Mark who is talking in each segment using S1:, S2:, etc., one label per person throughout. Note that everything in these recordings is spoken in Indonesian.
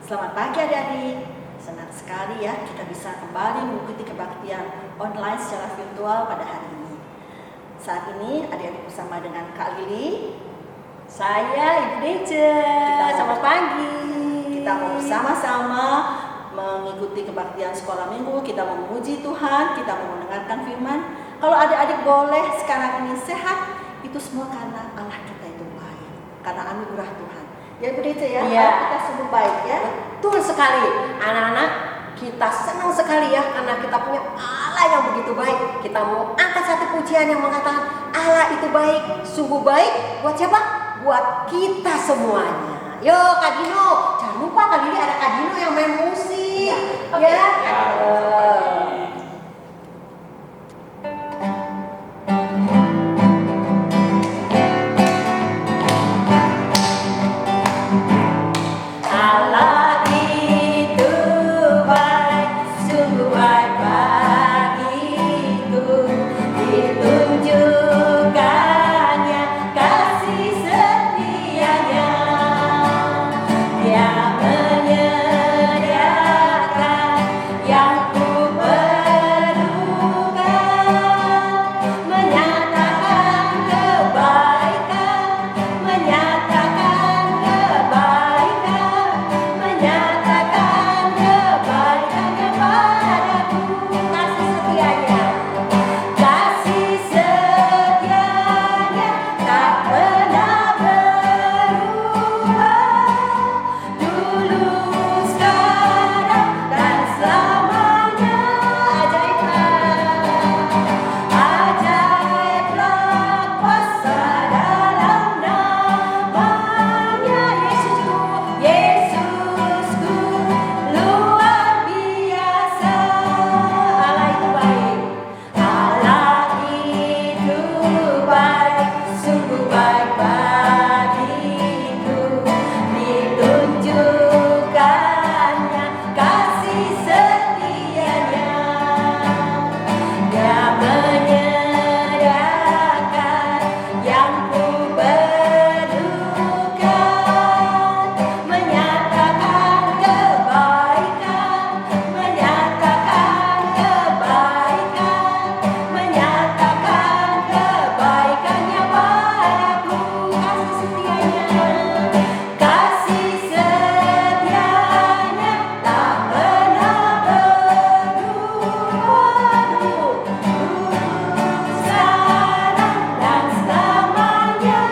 S1: Selamat pagi adik-adik. Senang sekali ya kita bisa kembali mengikuti kebaktian online secara virtual pada hari ini. Saat ini adik-adik bersama dengan Kak Lili,
S2: saya Ibu Dece. Selamat pagi.
S1: Kita mau bersama-sama mengikuti kebaktian sekolah minggu. Kita mau memuji Tuhan, kita mau mendengarkan firman. Kalau adik-adik boleh sekarang ini sehat, itu semua karena Allah kita itu baik, karena anugerah Tuhan. Ya Ibu Dece ya,
S2: Iya.
S1: kita sungguh baik ya.
S2: Betul sekali. Anak-anak, kita senang sekali ya karena kita punya Allah yang begitu baik. Kita mau angkat satu pujian yang mengatakan Allah itu baik, sungguh baik. Buat siapa? Buat kita semuanya. Yo Kak Dino, jangan lupa kali ini ada Kak Dino yang main musik.
S1: Oke.
S2: Ya. Allah itu baik, sungguh baik bagiku, ditunjukkannya kasih setianya. Dia menyediakan yang ku perlukan, menyatakan kebaikan, menyatakan kebaikan, menyatakan kebaikannya padaku. Kasih setianya tak pernah berubah, dulu, sekarang, dan selamanya. Ajaiblah kuasa dalam namanya. Yesusku luar biasa. Allah itu baik, sungguh baik bagiku, ditunjukkannya kasih setianya. Dia menyediakan yang ku perlukan, menyatakan kebaikan, menyatakan kebaikan, menyatakan kebaikannya padaku. Kasih setianya tak pernah berubah, dulu, sekarang, dan selamanya.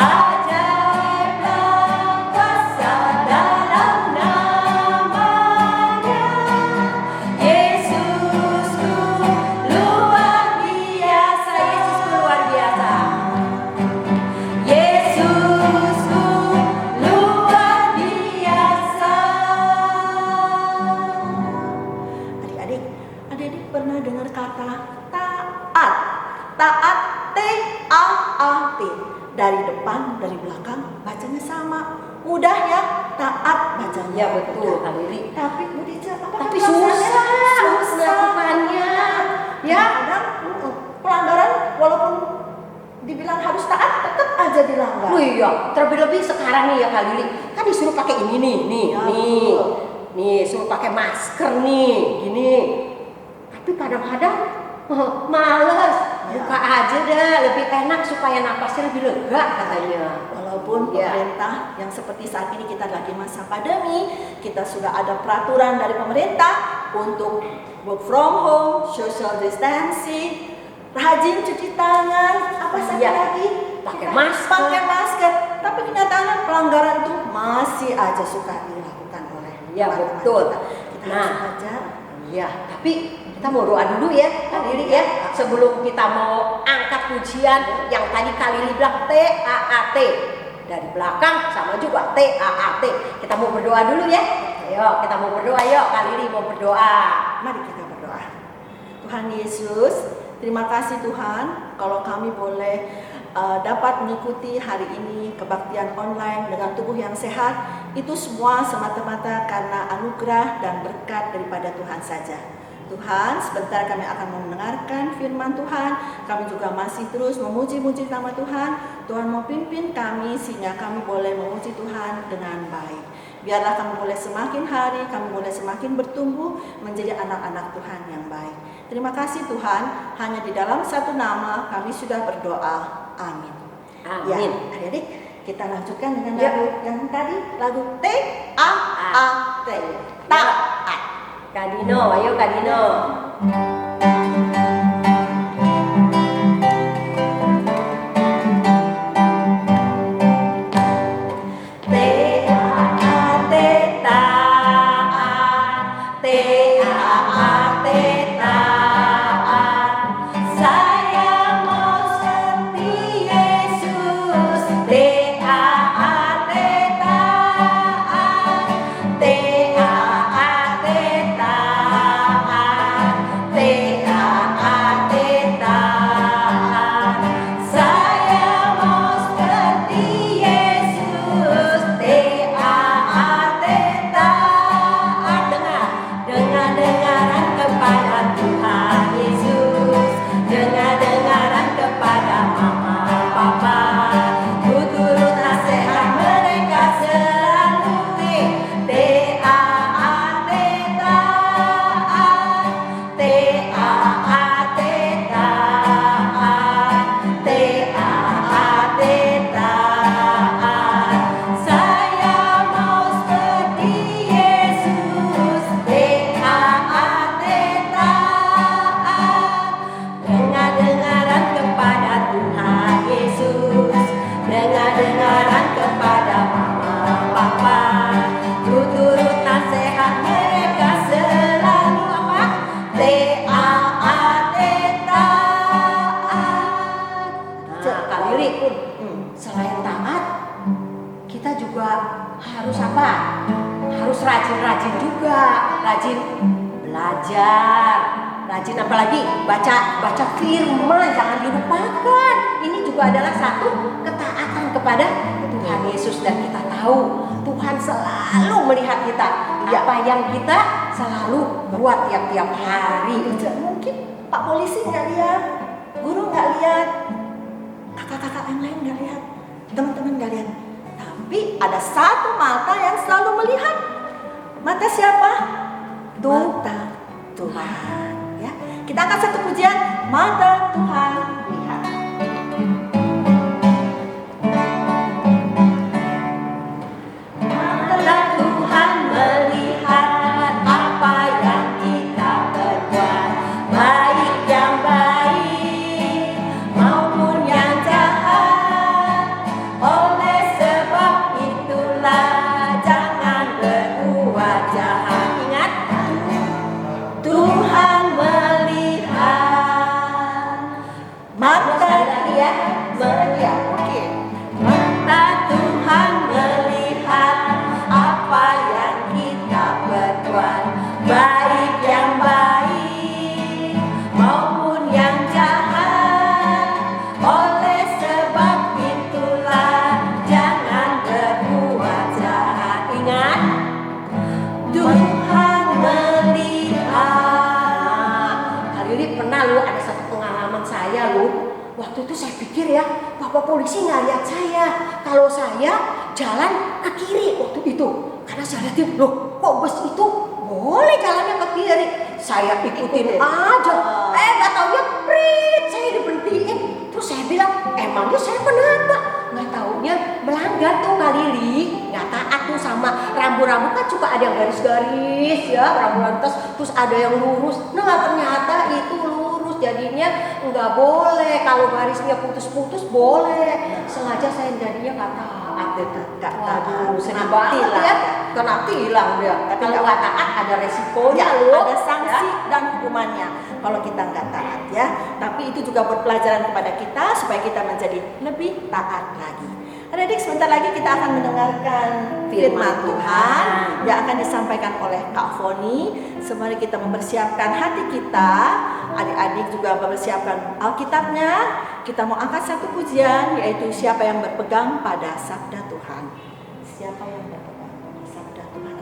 S2: Ajaiblah kuasa dalam namanya. Yesusku luar biasa. Yesusku luar biasa. Yesusku luar biasa.
S1: Adik-adik pernah dengar kata taat? Taat, T-A-A-T. Dari depan, dari belakang, bacanya sama. Mudah ya, taat bacanya.
S2: Ya betul, Kak Lili.
S1: Tapi Bu Dece,
S2: Tapi susah melakukannya.
S1: Ya, kadang pelanggaran walaupun dibilang harus taat, tetap aja dilanggar.
S2: Oh iya, terlebih-lebih sekarang nih ya Kak Lili, kan disuruh pakai ini nih,
S1: Ya,
S2: nih,
S1: betul.
S2: nih, suruh pakai masker nih, gini. Tapi kadang-kadang males,
S1: Ya.
S2: buka aja deh, lebih enak supaya napasnya lebih lega katanya.
S1: Walaupun
S2: Ya.
S1: pemerintah yang seperti saat ini kita lagi masa pandemi, kita sudah ada peraturan dari pemerintah untuk work from home, social distancing, rajin cuci tangan, apa saja
S2: Iya.
S1: lagi?
S2: Pakai
S1: Kita
S2: masker.
S1: Pakai masker. Tapi kenyataannya pelanggaran itu masih aja suka dilakukan oleh
S2: Ya,
S1: teman-teman
S2: betul.
S1: kita. Kita
S2: Nah.
S1: harus belajar.
S2: Iya, tapi kita mau doa dulu ya Kak Lili ya, sebelum kita mau angkat pujian yang tadi Kak Lili bilang T-A-A-T. Dari belakang sama juga T-A-A-T. Kita mau berdoa dulu ya. Ayo, kita mau berdoa yuk. Kak Lili mau berdoa.
S1: Mari kita berdoa. Tuhan Yesus, terima kasih Tuhan kalau kami boleh dapat mengikuti hari ini kebaktian online dengan tubuh yang sehat. Itu semua semata-mata karena anugerah dan berkat daripada Tuhan saja. Tuhan, sebentar kami akan mendengarkan firman Tuhan. Kami juga masih terus memuji-muji nama Tuhan. Tuhan mau pimpin kami sehingga kami boleh memuji Tuhan dengan baik. Biarlah kami boleh semakin hari, kami boleh semakin bertumbuh menjadi anak-anak Tuhan yang baik. Terima kasih Tuhan, hanya di dalam satu nama kami sudah berdoa. Amin.
S2: Amin.
S1: Ya, adik-adik, kita lanjutkan dengan lagu yang tadi, lagu T-A-A-T. Taat.
S2: Kak Dino, ayo Kak Dino. Selain taat, kita juga harus apa? Harus rajin-rajin juga, rajin belajar, rajin apalagi baca firman, jangan dilupakan. Ini juga adalah satu ketaatan kepada Tuhan Yesus, dan kita tahu Tuhan selalu melihat kita, apa yang kita selalu buat tiap-tiap hari.
S1: Mungkin Pak Polisi nggak lihat, guru nggak lihat, kakak-kakak yang lain nggak lihat, teman-teman nggak lihat. Tapi ada satu mata yang selalu melihat. Mata siapa? Mata Tuhan. Ya, kita akan satu pujian, mata Tuhan lihat.
S2: Mata Tuhan melihat apa yang kita perbuat, baik yang baik maupun yang jahat. Oleh sebab itulah jangan berbuat jahat. Ingat, Tuhan melihat.
S1: Mata
S2: Lagi ya, melihat.
S1: Oke.
S2: Mata Tuhan melihat apa yang kita perbuat, baik yang baik maupun yang jahat. Oleh sebab itulah jangan berbuat jahat. Ingat, Tuhan melihat. Kali ini pernah lu ada satu pengalaman saya lu. Waktu itu saya pikir ya, Bapak polisi nggak lihat saya kalau saya jalan ke kiri waktu itu. Karena saya lihatin, loh kok bus itu boleh jalannya ke kiri. Saya ikutin aja. Nggak taunya prit, saya diberhentiin. Terus saya bilang, emangnya saya kenapa? Nggak taunya melanggar tuh kali li. Nggak taat tuh sama rambu-rambu, kan suka ada yang garis-garis ya, rambu lantas. Terus ada yang lurus. Nah ternyata itu lurus, jadinya nggak boleh. Kalau garisnya putus-putus boleh. Sengaja saya jadinya nggak taat itu.
S1: Nggak taat.
S2: Waduh, sedih
S1: Kena
S2: banget
S1: tilang.
S2: ya. Kena tilang dia.
S1: Tapi
S2: Kalau
S1: nggak
S2: nggak taat ada resikonya
S1: Ya,
S2: loh.
S1: ada sanksi
S2: Ya.
S1: dan hukumannya kalau kita nggak taat ya. Tapi itu juga buat pelajaran kepada kita supaya kita menjadi lebih taat lagi. Adik-adik, sebentar lagi kita akan mendengarkan firman Tuhan yang akan disampaikan oleh Kak Foni. Semari kita mempersiapkan hati kita. Adik-adik juga mempersiapkan Alkitabnya. Kita mau angkat satu pujian, yaitu siapa yang berpegang pada sabda Tuhan. Siapa yang berpegang pada sabda Tuhan?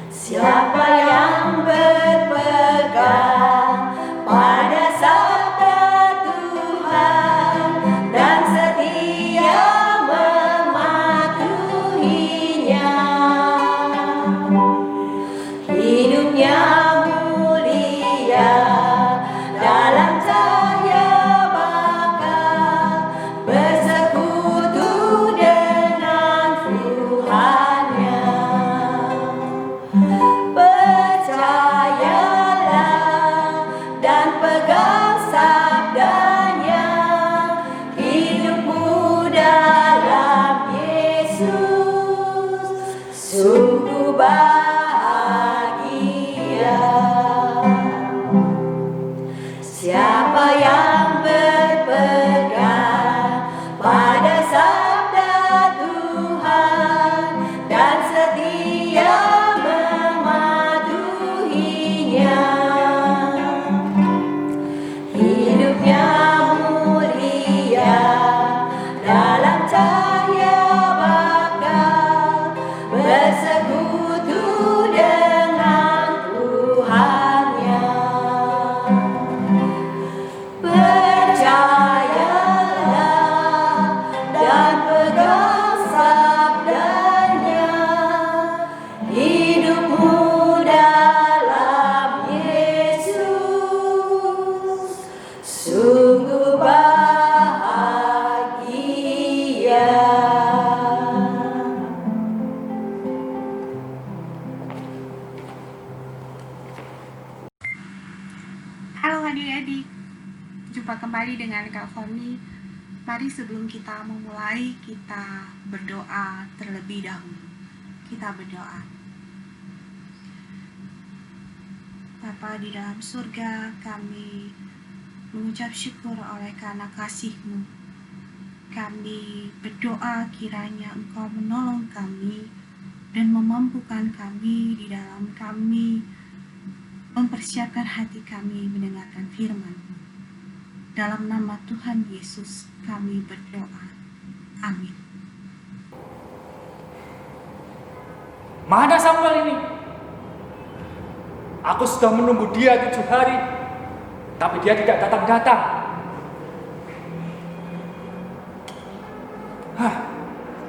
S2: Siapa
S1: hidupnya mulia dalam cahaya bakal bersekutu dengan Tuhannya. Percayalah dan pegang sabdanya, hidupmu dalam Yesus sungguh bahagia. Siapa yang berpegang pada sabda Tuhan dan setia mematuhinya, hidupnya mulia dalam cahaya bakal bersekutu dengan Tuhannya. Percayalah dan pegang sabdanya, hidupmu dalam Yesus sungguh bahagia.
S3: Halo adik-adik, jumpa kembali dengan Kak Foni. Mari sebelum kita memulai, kita berdoa terlebih dahulu. Kita berdoa. Bapa di dalam surga, kami mengucap syukur oleh karena kasih-Mu. Kami berdoa kiranya Engkau menolong kami dan memampukan kami di dalam kami mempersiapkan hati kami mendengarkan firman-Mu. Dalam nama Tuhan Yesus kami berdoa. Amin.
S4: Mana Samuel ini? Aku sudah menunggu dia 7 hari, tapi dia tidak datang-datang.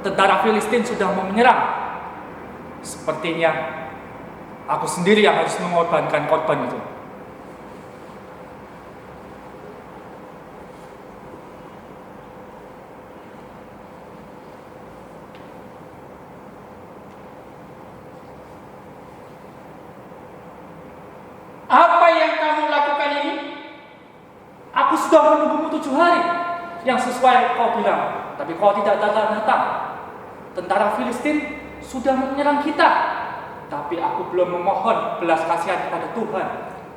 S4: Tentara Filistin sudah mau menyerang. Sepertinya aku sendiri yang harus mengorbankan korban itu. Apa yang kamu lakukan ini? Aku sudah menunggumu 7 hari, yang sesuai kau bilang, tapi kau tidak datang-datang. Tentara Filistin sudah menyerang kita, tapi aku belum memohon belas kasihan kepada Tuhan.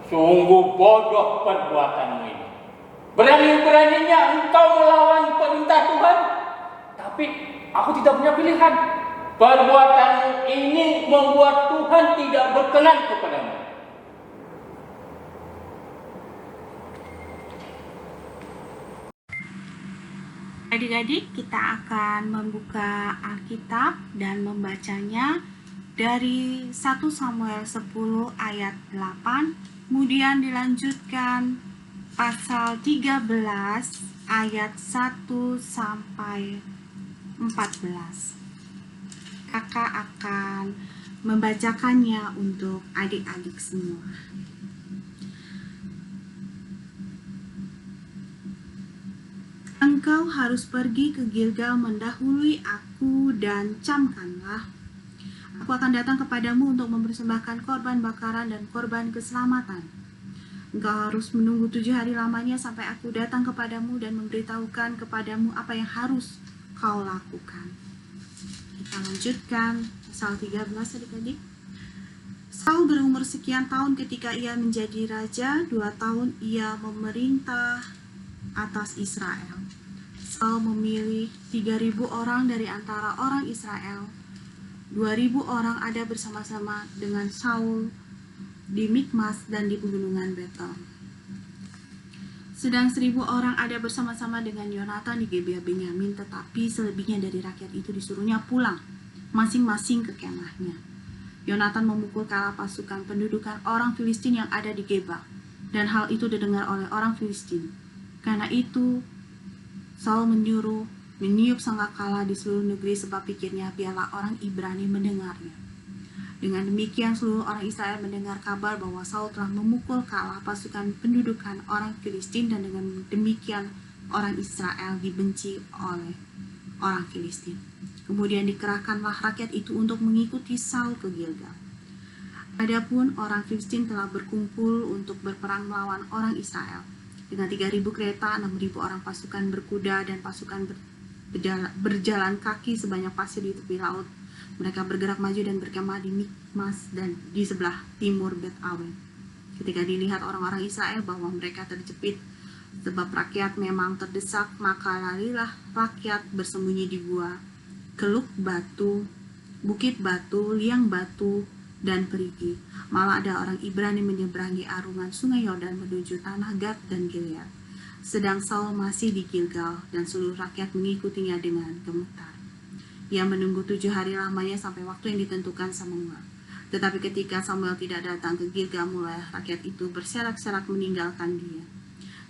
S5: Sungguh bodoh perbuatanmu ini. Berani-beraninya engkau melawan perintah Tuhan.
S4: Tapi aku tidak punya pilihan.
S5: Perbuatanmu ini membuat Tuhan tidak berkenan kepadamu.
S3: Adik-adik, kita akan membuka Alkitab dan membacanya dari 1 Samuel 10 ayat 8, kemudian dilanjutkan pasal 13 ayat 1 sampai 14. Kakak akan membacakannya untuk adik-adik semua. Engkau harus pergi ke Gilgal mendahului aku dan camkanlah. Aku akan datang kepadamu untuk mempersembahkan korban bakaran dan korban keselamatan. Engkau harus menunggu 7 hari lamanya sampai aku datang kepadamu dan memberitahukan kepadamu apa yang harus kau lakukan. Kita lanjutkan pasal 13 adik-adik. Saul berumur sekian tahun ketika ia menjadi raja, 2 tahun ia memerintah atas Israel. Saul memilih 3.000 orang dari antara orang Israel. 2.000 orang ada bersama-sama dengan Saul di Mikmas dan di pegunungan Betel. Sedang 1.000 orang ada bersama-sama dengan Yonatan di Gebea Benyamin, tetapi selebihnya dari rakyat itu disuruhnya pulang, masing-masing ke kemahnya. Yonatan memukul kepala pasukan pendudukan orang Filistin yang ada di Geba, dan hal itu didengar oleh orang Filistin. Karena itu, Saul meniup sangkakala di seluruh negeri sebab pikirnya biarlah orang Ibrani mendengarnya. Dengan demikian seluruh orang Israel mendengar kabar bahwa Saul telah memukul kalah pasukan pendudukan orang Filistin, dan dengan demikian orang Israel dibenci oleh orang Filistin. Kemudian dikerahkanlah rakyat itu untuk mengikuti Saul ke Gilgal. Adapun orang Filistin telah berkumpul untuk berperang melawan orang Israel. Dengan 3.000 kereta, 6.000 orang pasukan berkuda, dan pasukan berjalan kaki sebanyak pasir di tepi laut. Mereka bergerak maju dan berkemah di Mikmas dan di sebelah timur Bet Awen. Ketika dilihat orang-orang Israel bahwa mereka terjepit sebab rakyat memang terdesak, maka larilah rakyat bersembunyi di gua, keluk batu, bukit batu, liang batu, dan perigi. Malah ada orang Ibrani menyeberangi arungan sungai Yordan menuju tanah Gad dan Gilead. Sedang Saul masih di Gilgal, dan seluruh rakyat mengikutinya dengan gemetar. Ia menunggu 7 hari lamanya sampai waktu yang ditentukan Samuel. Tetapi ketika Samuel tidak datang ke Gilgal, mulai rakyat itu berserak-serak meninggalkan dia.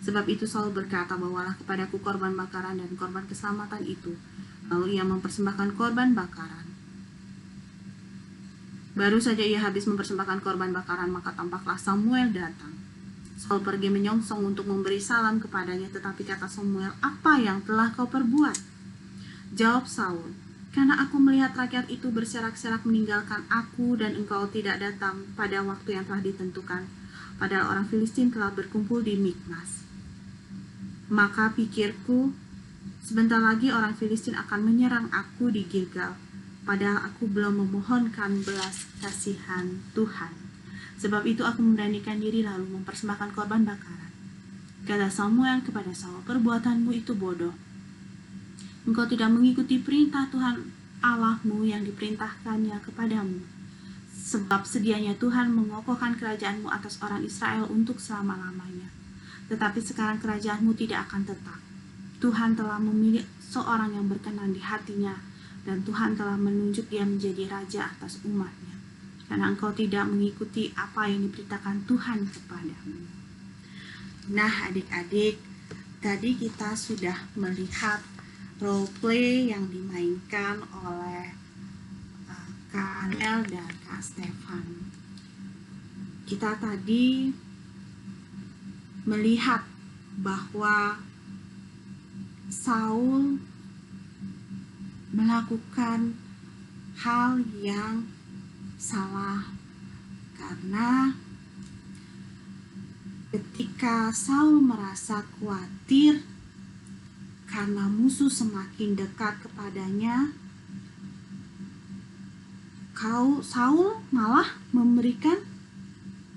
S3: Sebab itu Saul berkata, bawalah kepadaku korban bakaran dan korban keselamatan itu. Lalu ia mempersembahkan korban bakaran. Baru saja ia habis mempersembahkan korban bakaran, maka tampaklah Samuel datang. Saul pergi menyongsong untuk memberi salam kepadanya, tetapi kata Samuel, apa yang telah kau perbuat? Jawab Saul, karena aku melihat rakyat itu berserak-serak meninggalkan aku, dan engkau tidak datang pada waktu yang telah ditentukan, padahal orang Filistin telah berkumpul di Mikmas. Maka pikirku, sebentar lagi orang Filistin akan menyerang aku di Gilgal, padahal aku belum memohonkan belas kasihan Tuhan. Sebab itu aku memberanikan diri lalu mempersembahkan korban bakaran. Kata Samuel kepada Saul, perbuatanmu itu bodoh. Engkau tidak mengikuti perintah Tuhan Allahmu yang diperintahkannya kepadamu. Sebab sedianya Tuhan mengokohkan kerajaanmu atas orang Israel untuk selama-lamanya. Tetapi sekarang kerajaanmu tidak akan tetap. Tuhan telah memilih seorang yang berkenan di hatinya, dan Tuhan telah menunjuk dia menjadi raja atas umatnya. Karena engkau tidak mengikuti apa yang diberitakan Tuhan kepadamu. Nah adik-adik, tadi kita sudah melihat role play yang dimainkan oleh Kak Anel dan Kak Stefan. Kita tadi melihat bahwa Saul melakukan hal yang salah karena ketika Saul merasa khawatir karena musuh semakin dekat kepadanya, Saul malah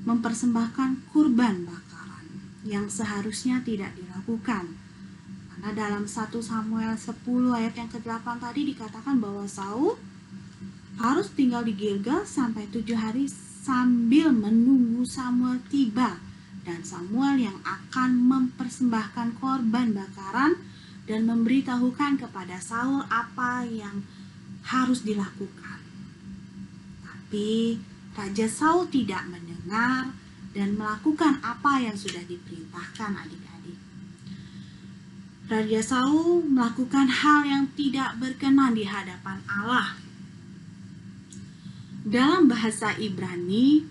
S3: mempersembahkan kurban bakaran yang seharusnya tidak dilakukan. Karena dalam 1 Samuel 10 ayat yang ke-8 tadi dikatakan bahwa Saul harus tinggal di Gilgal sampai 7 hari sambil menunggu Samuel tiba, dan Samuel yang akan mempersembahkan korban bakaran dan memberitahukan kepada Saul apa yang harus dilakukan. Tapi Raja Saul tidak mendengar dan melakukan apa yang sudah diperintahkan adik-adik. Raja Saul melakukan hal yang tidak berkenan di hadapan Allah. Dalam bahasa Ibrani,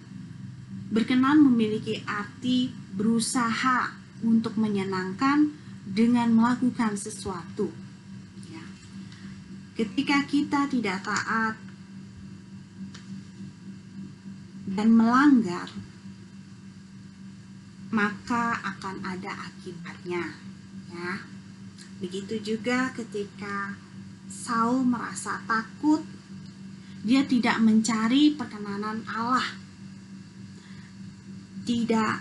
S3: berkenan memiliki arti berusaha untuk menyenangkan dengan melakukan sesuatu. Ya. Ketika kita tidak taat dan melanggar, maka akan ada akibatnya. Ya. Begitu juga ketika Saul merasa takut, dia tidak mencari perkenanan Allah, tidak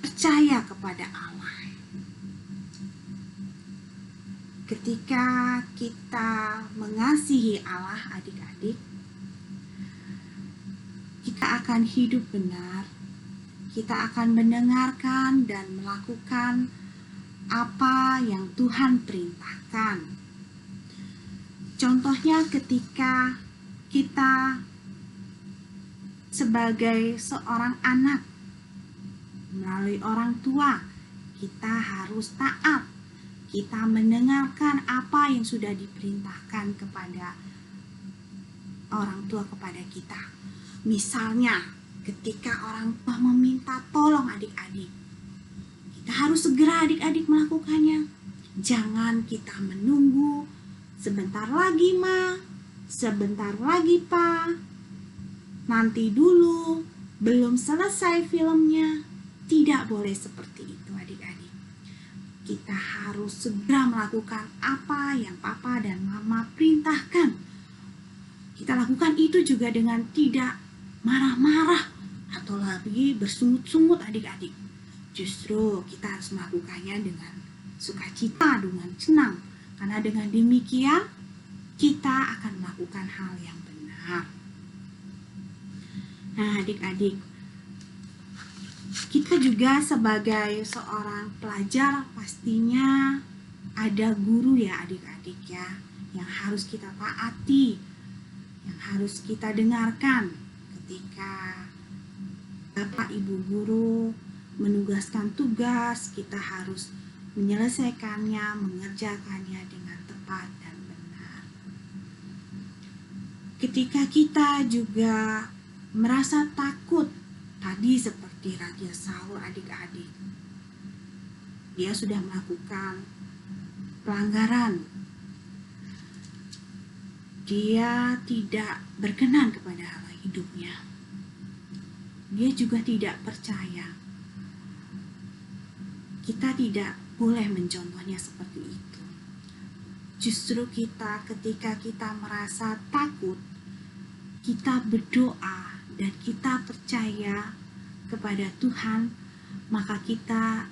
S3: percaya kepada Allah. Ketika kita mengasihi Allah adik-adik, kita akan hidup benar, kita akan mendengarkan dan melakukan apa yang Tuhan perintahkan. Contohnya ketika kita sebagai seorang anak melalui orang tua, kita harus taat. Kita mendengarkan apa yang sudah diperintahkan kepada orang tua kepada kita. Misalnya, ketika orang tua meminta tolong adik-adik, kita harus segera adik-adik melakukannya. Jangan kita menunggu, sebentar lagi ma, sebentar lagi pa, nanti dulu, belum selesai filmnya. Tidak boleh seperti itu adik-adik. Kita harus segera melakukan apa yang papa dan mama perintahkan. Kita lakukan itu juga dengan tidak marah-marah atau lagi bersungut-sungut adik-adik. Justru kita harus melakukannya dengan sukacita, dengan senang. Karena dengan demikian kita akan melakukan hal yang benar. Nah adik-adik, kita juga sebagai seorang pelajar pastinya ada guru ya adik-adik ya, yang harus kita taati, yang harus kita dengarkan ketika Bapak Ibu guru menugaskan tugas, kita harus menyelesaikannya, mengerjakannya dengan tepat dan benar. Ketika kita juga merasa takut, tadi seperti Raja Saul adik-adik, dia sudah melakukan pelanggaran. Dia tidak berkenan kepada Allah hidupnya. Dia juga tidak percaya. Kita tidak boleh mencontohnya seperti itu. Justru kita ketika kita merasa takut, kita berdoa dan kita percaya kepada Tuhan, maka kita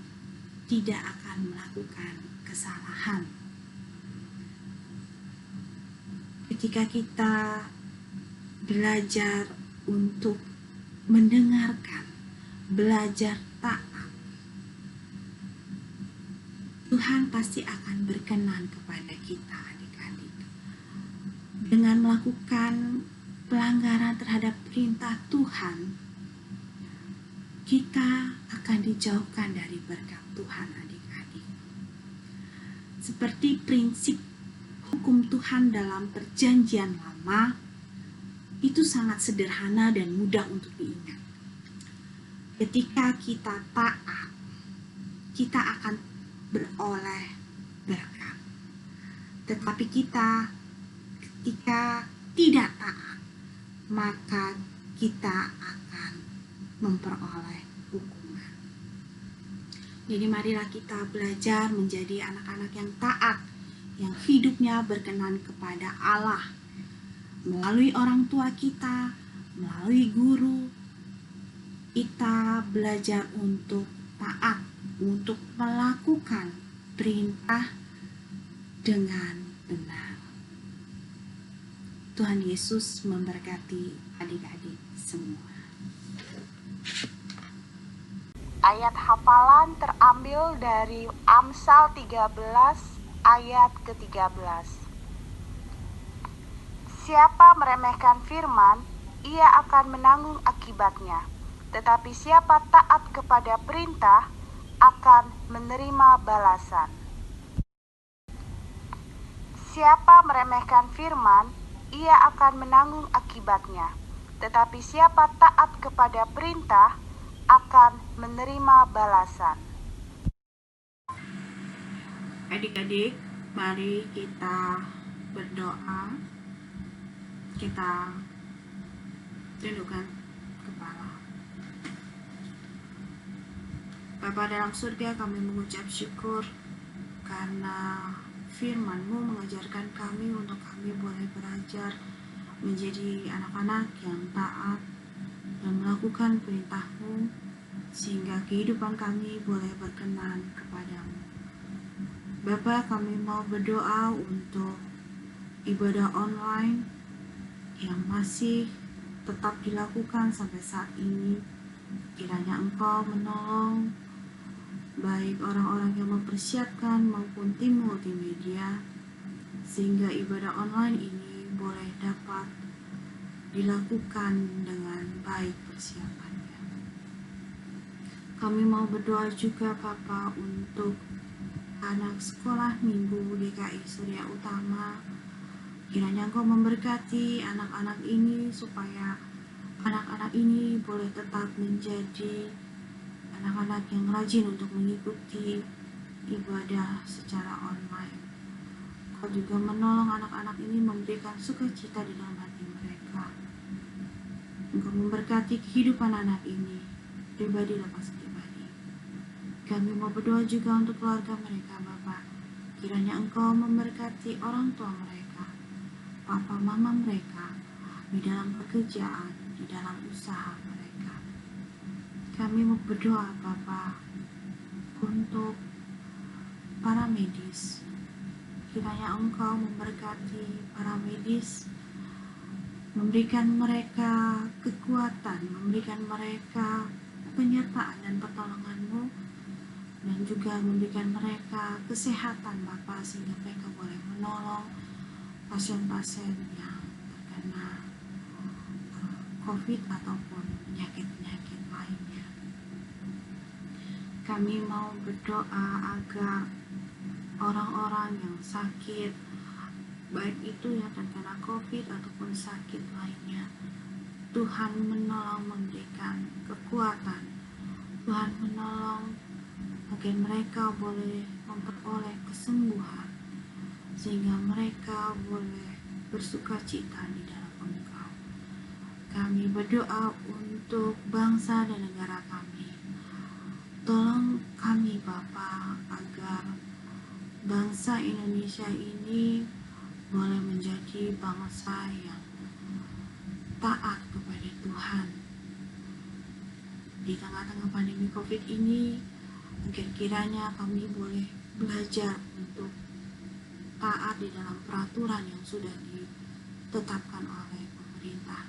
S3: tidak akan melakukan kesalahan. Ketika kita belajar untuk mendengarkan, belajar taat, Tuhan pasti akan berkenan kepada kita adik-adik. Dengan melakukan pelanggaran terhadap perintah Tuhan, kita akan dijauhkan dari berkat Tuhan adik-adik. Seperti prinsip hukum Tuhan dalam perjanjian lama, itu sangat sederhana dan mudah untuk diingat. Ketika kita taat, kita akan beroleh berkat. Tetapi ketika tidak taat, maka kita akan memperoleh hukuman. Jadi marilah kita belajar menjadi anak-anak yang taat, yang hidupnya berkenan kepada Allah. Melalui orang tua kita, melalui guru, kita belajar untuk taat, untuk melakukan perintah dengan benar. Tuhan Yesus memberkati adik-adik semua.
S6: Ayat hafalan terambil dari Amsal 13 ayat ke-13. Siapa meremehkan firman, ia akan menanggung akibatnya. Tetapi siapa taat kepada perintah, akan menerima balasan. Siapa meremehkan firman, ia akan menanggung akibatnya. Tetapi siapa taat kepada perintah, akan menerima balasan.
S3: Adik-adik, mari kita berdoa. Kita tundukkan kepala. Bapa dalam surga, kami mengucap syukur karena firman-Mu mengajarkan kami untuk kami boleh belajar menjadi anak-anak yang taat dan melakukan perintah-Mu, sehingga kehidupan kami boleh berkenan kepadamu. Bapa, kami mau berdoa untuk ibadah online yang masih tetap dilakukan sampai saat ini. Kiranya Engkau menolong baik orang-orang yang mempersiapkan maupun tim multimedia, sehingga ibadah online ini boleh dapat dilakukan dengan baik persiapannya. Kami mau berdoa juga Bapa untuk anak sekolah minggu DKI Surya Utama, Kiranya Engkau memberkati anak-anak ini supaya anak-anak ini boleh tetap menjadi anak-anak yang rajin untuk mengikuti ibadah secara online. Kau juga menolong anak-anak ini memberikan sukacita di dalam hati mereka. Engkau memberkati kehidupan anak ini, pribadi lepas pribadi. Kami mau berdoa juga untuk keluarga mereka, Bapa. Kiranya Engkau memberkati orang tua mereka, papa mama mereka, di dalam pekerjaan, di dalam usaha mereka. Kami mau berdoa, Bapa, untuk para medis. Kiranya Engkau memberkati para medis, memberikan mereka kekuatan, memberikan mereka penyertaan dan pertolongan-Mu, dan juga memberikan mereka kesehatan, Bapa, sehingga mereka boleh menolong pasien-pasien yang terkena COVID ataupun penyakit-penyakit lainnya. Kami mau berdoa agar orang-orang yang sakit, baik itu yang terkena COVID ataupun sakit lainnya, Tuhan menolong, memberikan kekuatan. Tuhan menolong agar mereka boleh memperoleh kesembuhan, sehingga mereka boleh bersukacita di dalam Engkau. Kami berdoa untuk bangsa dan negara kami. Tolong kami, Bapa, agar bangsa Indonesia ini boleh menjadi bangsa yang taat kepada Tuhan. Di tengah-tengah pandemi COVID ini, agar kiranya kami boleh belajar untuk taat di dalam peraturan yang sudah ditetapkan oleh pemerintah.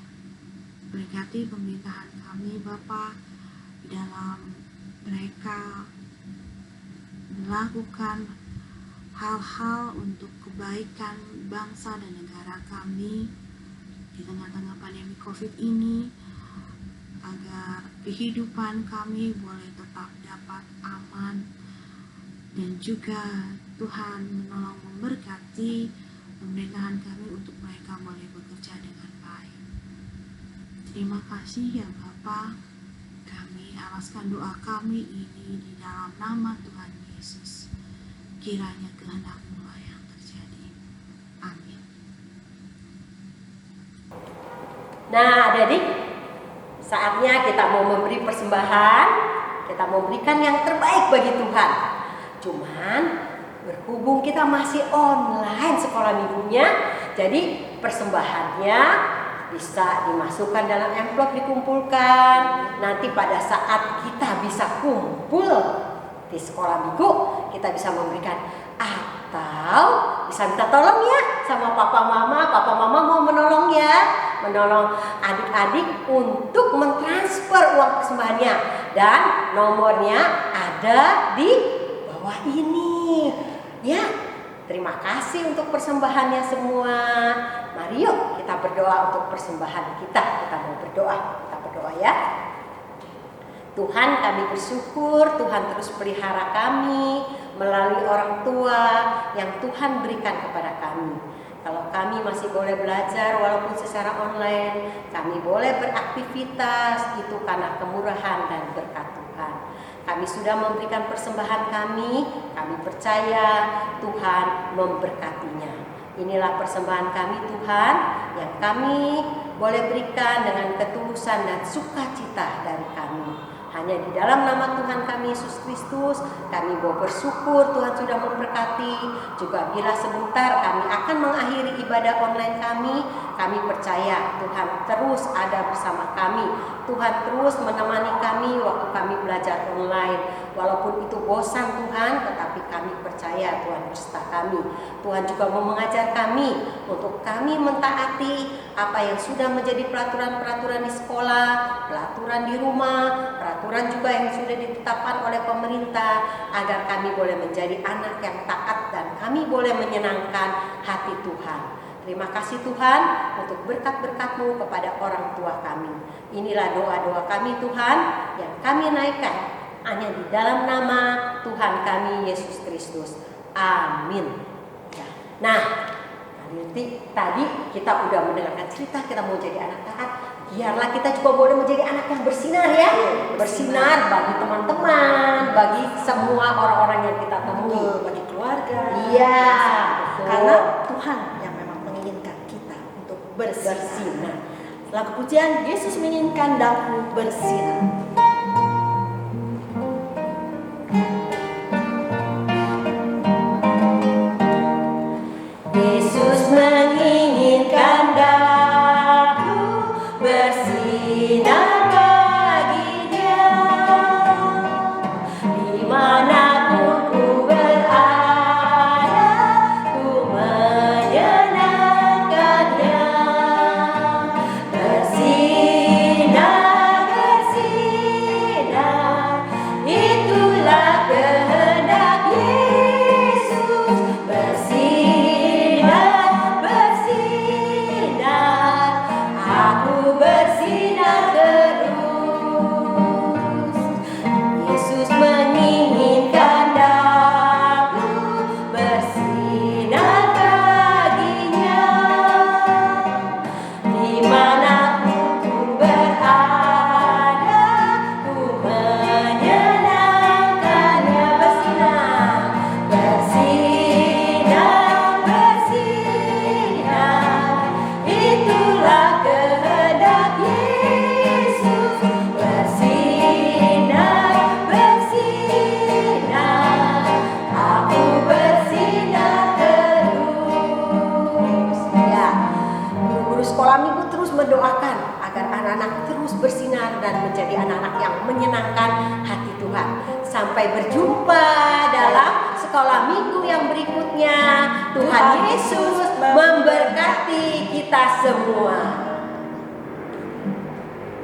S3: Berkati pemerintahan kami, Bapa, di dalam mereka melakukan hal-hal untuk kebaikan bangsa dan negara kami di tengah-tengah pandemi COVID ini, agar kehidupan kami boleh tetap dapat aman, dan juga Tuhan menolong memberkati pemerintahan kami untuk mereka boleh bekerja dengan baik. Terima kasih ya Bapa. Kami alaskan doa kami ini di dalam nama Tuhan Yesus. Kiranya kehendak-Mu lah yang terjadi. Amin.
S2: Nah, adik-adik, saatnya kita mau memberi persembahan, kita mau berikan yang terbaik bagi Tuhan. Cuman berhubung kita masih online sekolah minggunya, jadi persembahannya bisa dimasukkan dalam amplop, dikumpulkan. Nanti pada saat kita bisa kumpul di sekolah minggu, kita bisa memberikan, atau bisa minta tolong ya sama papa mama. Papa mama mau menolong ya, menolong adik-adik untuk mentransfer uang persembahannya, dan nomornya ada di bawah ini ya. Terima kasih untuk persembahannya semua. Mari yuk kita berdoa untuk persembahan kita. Kita mau berdoa, kita berdoa ya. Tuhan, kami bersyukur Tuhan terus pelihara kami melalui orang tua yang Tuhan berikan kepada kami. Kalau kami masih boleh belajar walaupun secara online, kami boleh beraktivitas, itu karena kemurahan dan berkat Tuhan. Kami sudah memberikan persembahan kami percaya Tuhan memberkatinya. Inilah persembahan kami Tuhan, yang kami boleh berikan dengan ketulusan dan sukacita dari kami. Hanya di dalam nama Tuhan kami Yesus Kristus, kami mau bersyukur Tuhan sudah memberkati. Juga bila sebentar kami akan mengakhiri ibadah online kami percaya Tuhan terus ada bersama kami. Tuhan terus menemani kami waktu kami belajar online. Walaupun itu bosan Tuhan, tetapi kami percaya Tuhan beserta kami. Tuhan juga mau mengajar kami untuk kami mentaati apa yang sudah menjadi peraturan-peraturan di sekolah, peraturan di rumah, peraturan juga yang sudah ditetapkan oleh pemerintah, agar kami boleh menjadi anak yang taat dan kami boleh menyenangkan hati Tuhan. Terima kasih Tuhan untuk berkat-berkat-Mu kepada orang tua kami. Inilah doa-doa kami Tuhan yang kami naikkan hanya di dalam nama Tuhan kami Yesus Kristus. Amin. Nah, Berarti tadi kita udah mendengarkan cerita kita mau jadi anak taat. Biarlah kita juga boleh menjadi anak yang bersinar ya. Bersinar bagi teman-teman, bagi semua orang-orang yang kita temui.
S1: Betul, bagi keluarga.
S2: Iya, betul.
S1: Karena Tuhan yang memang menginginkan kita untuk bersinar. Lagu pujian Yesus menginginkan daku bersinar. Yesus menginginkan daku bersinar baginya, dimanapun ku berada, ku menyenangkannya. Bersinar, bersinar, itulah kehendak Yesus. Bersinar, bersinar, aku bersinar terus. Yesus menginginkan daku bersinar baginya, dimanapun ku berada, ku menyenangkannya. Bersinar, bersinar, bersinar, itulah kehendak Yesus. Bersinar, bersinar, aku bersinar terus. Ya, guru-guru sekolah minggu terus mendoakan agar anak-anak terus bersinar dan menjadi anak-anak yang menyenangkan hati Tuhan. Sampai berjumpa dalam sekolah minggu yang berikutnya. Tuhan Yesus memberkati kita semua.